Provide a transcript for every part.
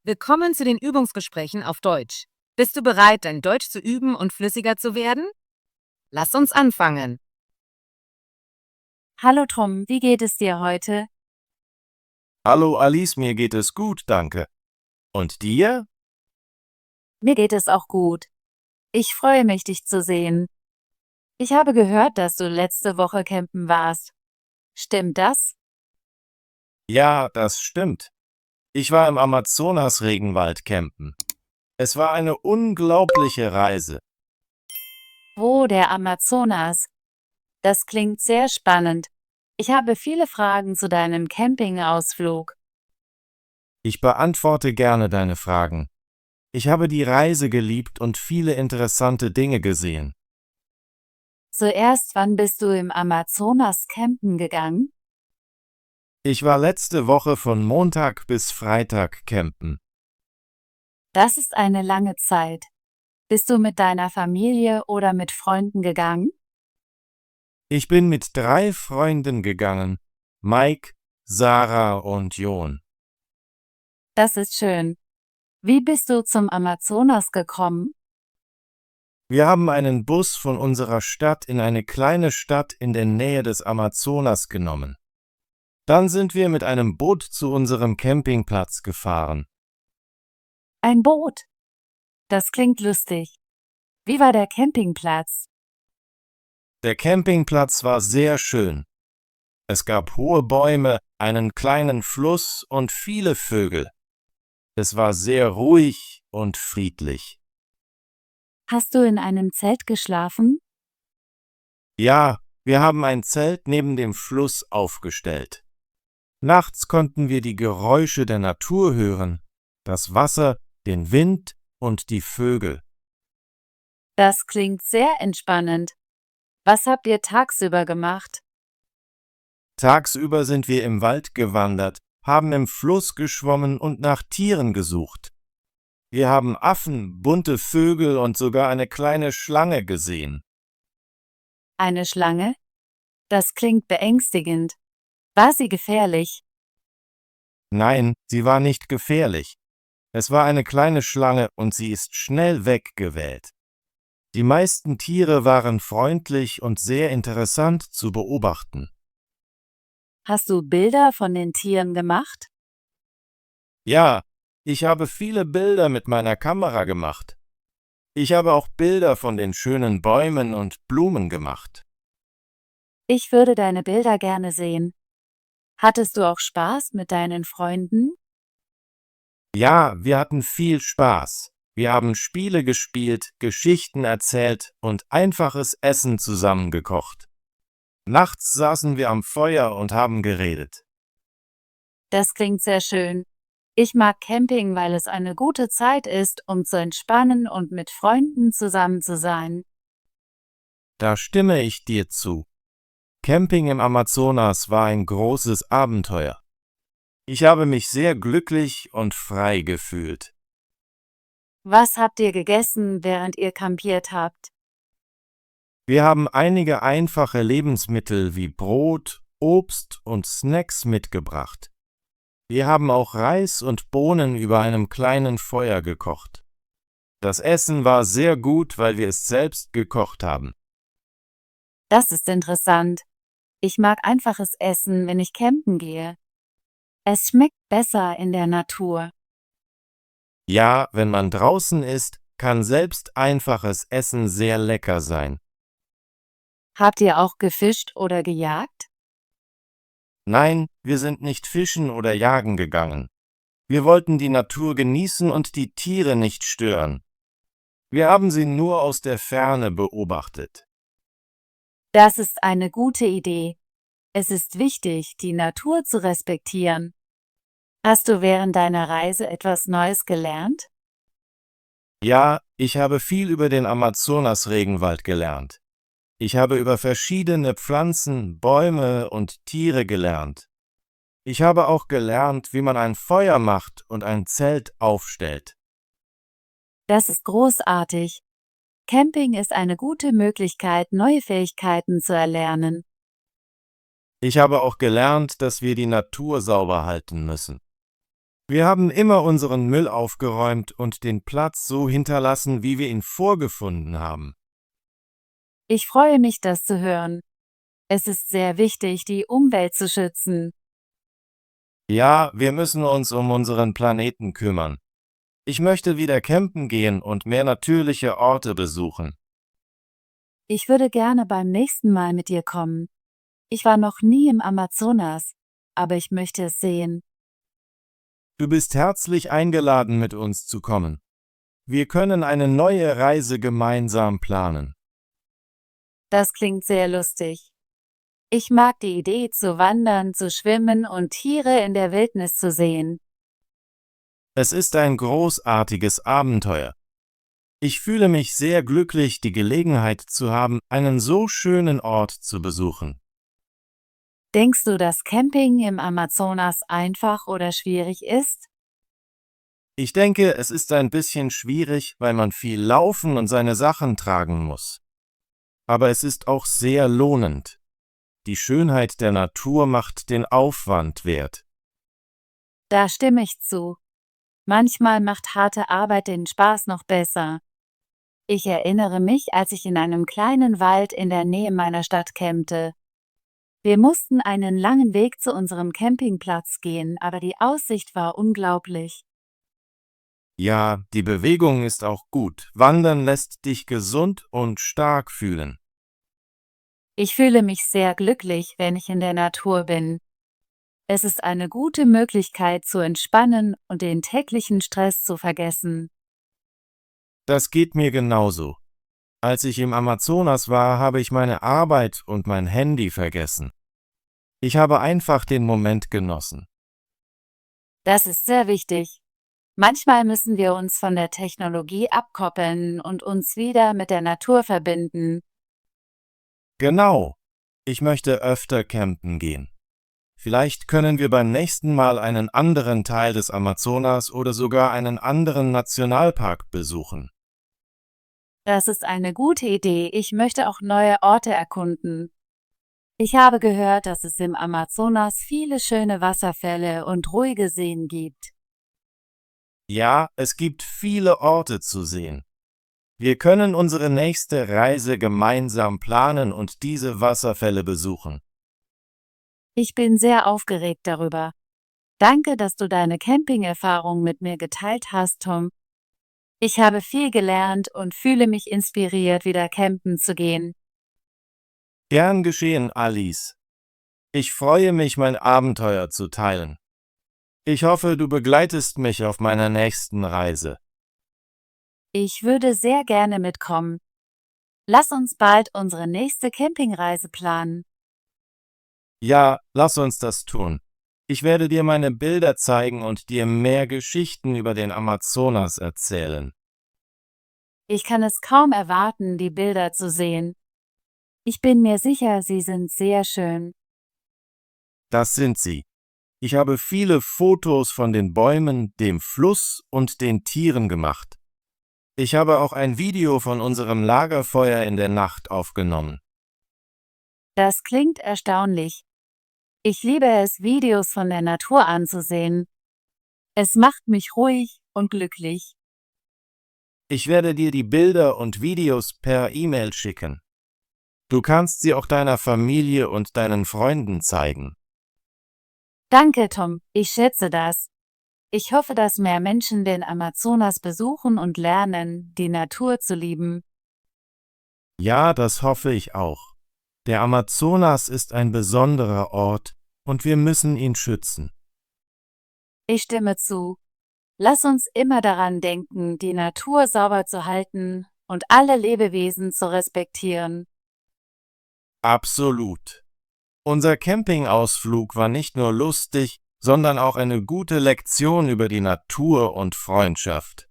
Willkommen zu den Übungsgesprächen auf Deutsch. Bist du bereit, dein Deutsch zu üben und flüssiger zu werden? Lass uns anfangen. Hallo Tom, wie geht es dir heute? Hallo Alice, mir geht es gut, danke. Und dir? Mir geht es auch gut. Ich freue mich, dich zu sehen. Ich habe gehört, dass du letzte Woche campen warst. Stimmt das? Ja, das stimmt. Ich war im Amazonas-Regenwald campen. Es war eine unglaubliche Reise. Wo der Amazonas? Das klingt sehr spannend. Ich habe viele Fragen zu deinem Campingausflug. Ich beantworte gerne deine Fragen. Ich habe die Reise geliebt und viele interessante Dinge gesehen. Zuerst, wann bist du im Amazonas campen gegangen? Ich war letzte Woche von Montag bis Freitag campen. Das ist eine lange Zeit. Bist du mit deiner Familie oder mit Freunden gegangen? Ich bin mit 3 Freunden gegangen: Mike, Sarah und Jon. Das ist schön. Wie bist du zum Amazonas gekommen? Wir haben einen Bus von unserer Stadt in eine kleine Stadt in der Nähe des Amazonas genommen. Dann sind wir mit einem Boot zu unserem Campingplatz gefahren. Ein Boot. Das klingt lustig. Wie war der Campingplatz? Der Campingplatz war sehr schön. Es gab hohe Bäume, einen kleinen Fluss und viele Vögel. Es war sehr ruhig und friedlich. Hast du in einem Zelt geschlafen? Ja, wir haben ein Zelt neben dem Fluss aufgestellt. Nachts konnten wir die Geräusche der Natur hören, das Wasser, den Wind und die Vögel. Das klingt sehr entspannend. Was habt ihr tagsüber gemacht? Tagsüber sind wir im Wald gewandert, haben im Fluss geschwommen und nach Tieren gesucht. Wir haben Affen, bunte Vögel und sogar eine kleine Schlange gesehen. Eine Schlange? Das klingt beängstigend. War sie gefährlich? Nein, sie war nicht gefährlich. Es war eine kleine Schlange und sie ist schnell weggewählt. Die meisten Tiere waren freundlich und sehr interessant zu beobachten. Hast du Bilder von den Tieren gemacht? Ja, ich habe viele Bilder mit meiner Kamera gemacht. Ich habe auch Bilder von den schönen Bäumen und Blumen gemacht. Ich würde deine Bilder gerne sehen. Hattest du auch Spaß mit deinen Freunden? Ja, wir hatten viel Spaß. Wir haben Spiele gespielt, Geschichten erzählt und einfaches Essen zusammengekocht. Nachts saßen wir am Feuer und haben geredet. Das klingt sehr schön. Ich mag Camping, weil es eine gute Zeit ist, um zu entspannen und mit Freunden zusammen zu sein. Da stimme ich dir zu. Camping im Amazonas war ein großes Abenteuer. Ich habe mich sehr glücklich und frei gefühlt. Was habt ihr gegessen, während ihr campiert habt? Wir haben einige einfache Lebensmittel wie Brot, Obst und Snacks mitgebracht. Wir haben auch Reis und Bohnen über einem kleinen Feuer gekocht. Das Essen war sehr gut, weil wir es selbst gekocht haben. Das ist interessant. Ich mag einfaches Essen, wenn ich campen gehe. Es schmeckt besser in der Natur. Ja, wenn man draußen ist, kann selbst einfaches Essen sehr lecker sein. Habt ihr auch gefischt oder gejagt? Nein, wir sind nicht fischen oder jagen gegangen. Wir wollten die Natur genießen und die Tiere nicht stören. Wir haben sie nur aus der Ferne beobachtet. Das ist eine gute Idee. Es ist wichtig, die Natur zu respektieren. Hast du während deiner Reise etwas Neues gelernt? Ja, ich habe viel über den Amazonas-Regenwald gelernt. Ich habe über verschiedene Pflanzen, Bäume und Tiere gelernt. Ich habe auch gelernt, wie man ein Feuer macht und ein Zelt aufstellt. Das ist großartig. Camping ist eine gute Möglichkeit, neue Fähigkeiten zu erlernen. Ich habe auch gelernt, dass wir die Natur sauber halten müssen. Wir haben immer unseren Müll aufgeräumt und den Platz so hinterlassen, wie wir ihn vorgefunden haben. Ich freue mich, das zu hören. Es ist sehr wichtig, die Umwelt zu schützen. Ja, wir müssen uns um unseren Planeten kümmern. Ich möchte wieder campen gehen und mehr natürliche Orte besuchen. Ich würde gerne beim nächsten Mal mit dir kommen. Ich war noch nie im Amazonas, aber ich möchte es sehen. Du bist herzlich eingeladen, mit uns zu kommen. Wir können eine neue Reise gemeinsam planen. Das klingt sehr lustig. Ich mag die Idee, zu wandern, zu schwimmen und Tiere in der Wildnis zu sehen. Es ist ein großartiges Abenteuer. Ich fühle mich sehr glücklich, die Gelegenheit zu haben, einen so schönen Ort zu besuchen. Denkst du, dass Camping im Amazonas einfach oder schwierig ist? Ich denke, es ist ein bisschen schwierig, weil man viel laufen und seine Sachen tragen muss. Aber es ist auch sehr lohnend. Die Schönheit der Natur macht den Aufwand wert. Da stimme ich zu. Manchmal macht harte Arbeit den Spaß noch besser. Ich erinnere mich, als ich in einem kleinen Wald in der Nähe meiner Stadt campte. Wir mussten einen langen Weg zu unserem Campingplatz gehen, aber die Aussicht war unglaublich. Ja, die Bewegung ist auch gut. Wandern lässt dich gesund und stark fühlen. Ich fühle mich sehr glücklich, wenn ich in der Natur bin. Es ist eine gute Möglichkeit zu entspannen und den täglichen Stress zu vergessen. Das geht mir genauso. Als ich im Amazonas war, habe ich meine Arbeit und mein Handy vergessen. Ich habe einfach den Moment genossen. Das ist sehr wichtig. Manchmal müssen wir uns von der Technologie abkoppeln und uns wieder mit der Natur verbinden. Genau. Ich möchte öfter campen gehen. Vielleicht können wir beim nächsten Mal einen anderen Teil des Amazonas oder sogar einen anderen Nationalpark besuchen. Das ist eine gute Idee. Ich möchte auch neue Orte erkunden. Ich habe gehört, dass es im Amazonas viele schöne Wasserfälle und ruhige Seen gibt. Ja, es gibt viele Orte zu sehen. Wir können unsere nächste Reise gemeinsam planen und diese Wasserfälle besuchen. Ich bin sehr aufgeregt darüber. Danke, dass du deine Camping-Erfahrung mit mir geteilt hast, Tom. Ich habe viel gelernt und fühle mich inspiriert, wieder campen zu gehen. Gern geschehen, Alice. Ich freue mich, mein Abenteuer zu teilen. Ich hoffe, du begleitest mich auf meiner nächsten Reise. Ich würde sehr gerne mitkommen. Lass uns bald unsere nächste Campingreise planen. Ja, lass uns das tun. Ich werde dir meine Bilder zeigen und dir mehr Geschichten über den Amazonas erzählen. Ich kann es kaum erwarten, die Bilder zu sehen. Ich bin mir sicher, sie sind sehr schön. Das sind sie. Ich habe viele Fotos von den Bäumen, dem Fluss und den Tieren gemacht. Ich habe auch ein Video von unserem Lagerfeuer in der Nacht aufgenommen. Das klingt erstaunlich. Ich liebe es, Videos von der Natur anzusehen. Es macht mich ruhig und glücklich. Ich werde dir die Bilder und Videos per E-Mail schicken. Du kannst sie auch deiner Familie und deinen Freunden zeigen. Danke, Tom. Ich schätze das. Ich hoffe, dass mehr Menschen den Amazonas besuchen und lernen, die Natur zu lieben. Ja, das hoffe ich auch. Der Amazonas ist ein besonderer Ort und wir müssen ihn schützen. Ich stimme zu. Lass uns immer daran denken, die Natur sauber zu halten und alle Lebewesen zu respektieren. Absolut. Unser Campingausflug war nicht nur lustig, sondern auch eine gute Lektion über die Natur und Freundschaft.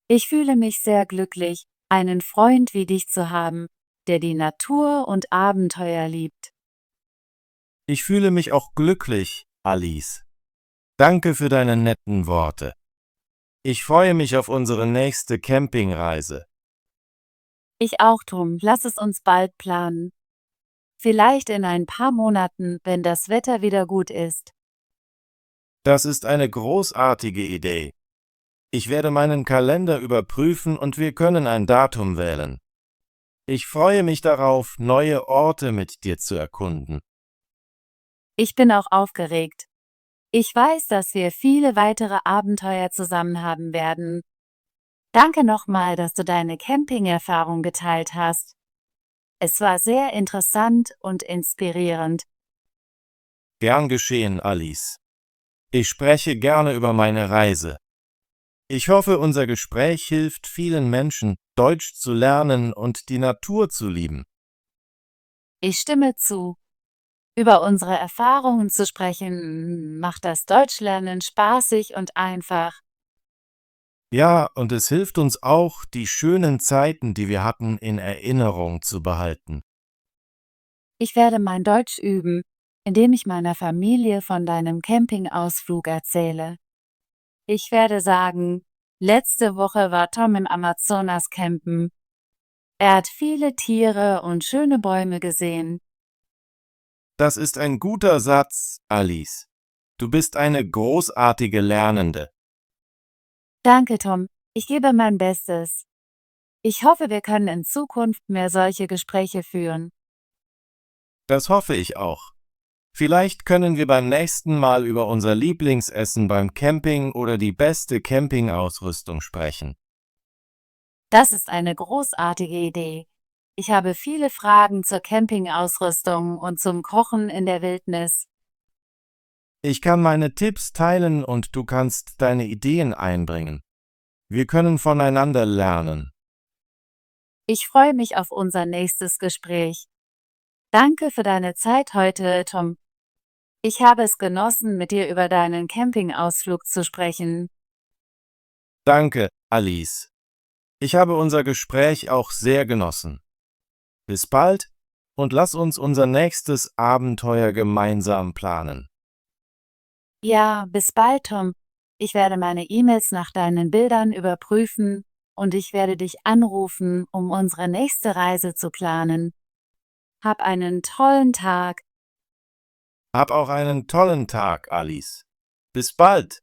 Ich fühle mich sehr glücklich, einen Freund wie dich zu haben, der die Natur und Abenteuer liebt. Ich fühle mich auch glücklich, Alice. Danke für deine netten Worte. Ich freue mich auf unsere nächste Campingreise. Ich auch, Tom. Lass es uns bald planen. Vielleicht in ein paar Monaten, wenn das Wetter wieder gut ist. Das ist eine großartige Idee. Ich werde meinen Kalender überprüfen und wir können ein Datum wählen. Ich freue mich darauf, neue Orte mit dir zu erkunden. Ich bin auch aufgeregt. Ich weiß, dass wir viele weitere Abenteuer zusammen haben werden. Danke nochmal, dass du deine Camping-Erfahrung geteilt hast. Es war sehr interessant und inspirierend. Gern geschehen, Alice. Ich spreche gerne über meine Reise. Ich hoffe, unser Gespräch hilft vielen Menschen, Deutsch zu lernen und die Natur zu lieben. Ich stimme zu. Über unsere Erfahrungen zu sprechen, macht das Deutschlernen spaßig und einfach. Ja, und es hilft uns auch, die schönen Zeiten, die wir hatten, in Erinnerung zu behalten. Ich werde mein Deutsch üben, indem ich meiner Familie von deinem Campingausflug erzähle. Ich werde sagen, letzte Woche war Tom im Amazonas campen. Er hat viele Tiere und schöne Bäume gesehen. Das ist ein guter Satz, Alice. Du bist eine großartige Lernende. Danke, Tom. Ich gebe mein Bestes. Ich hoffe, wir können in Zukunft mehr solche Gespräche führen. Das hoffe ich auch. Vielleicht können wir beim nächsten Mal über unser Lieblingsessen beim Camping oder die beste Campingausrüstung sprechen. Das ist eine großartige Idee. Ich habe viele Fragen zur Campingausrüstung und zum Kochen in der Wildnis. Ich kann meine Tipps teilen und du kannst deine Ideen einbringen. Wir können voneinander lernen. Ich freue mich auf unser nächstes Gespräch. Danke für deine Zeit heute, Tom. Ich habe es genossen, mit dir über deinen Campingausflug zu sprechen. Danke, Alice. Ich habe unser Gespräch auch sehr genossen. Bis bald und lass uns unser nächstes Abenteuer gemeinsam planen. Ja, bis bald, Tom. Ich werde meine E-Mails nach deinen Bildern überprüfen und ich werde dich anrufen, um unsere nächste Reise zu planen. Hab einen tollen Tag. Hab auch einen tollen Tag, Alice. Bis bald.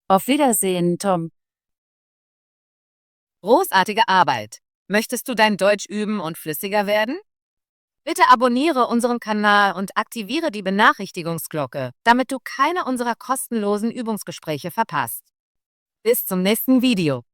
Auf Wiedersehen, Tom. Großartige Arbeit. Möchtest du dein Deutsch üben und flüssiger werden? Bitte abonniere unseren Kanal und aktiviere die Benachrichtigungsglocke, damit du keine unserer kostenlosen Übungsgespräche verpasst. Bis zum nächsten Video.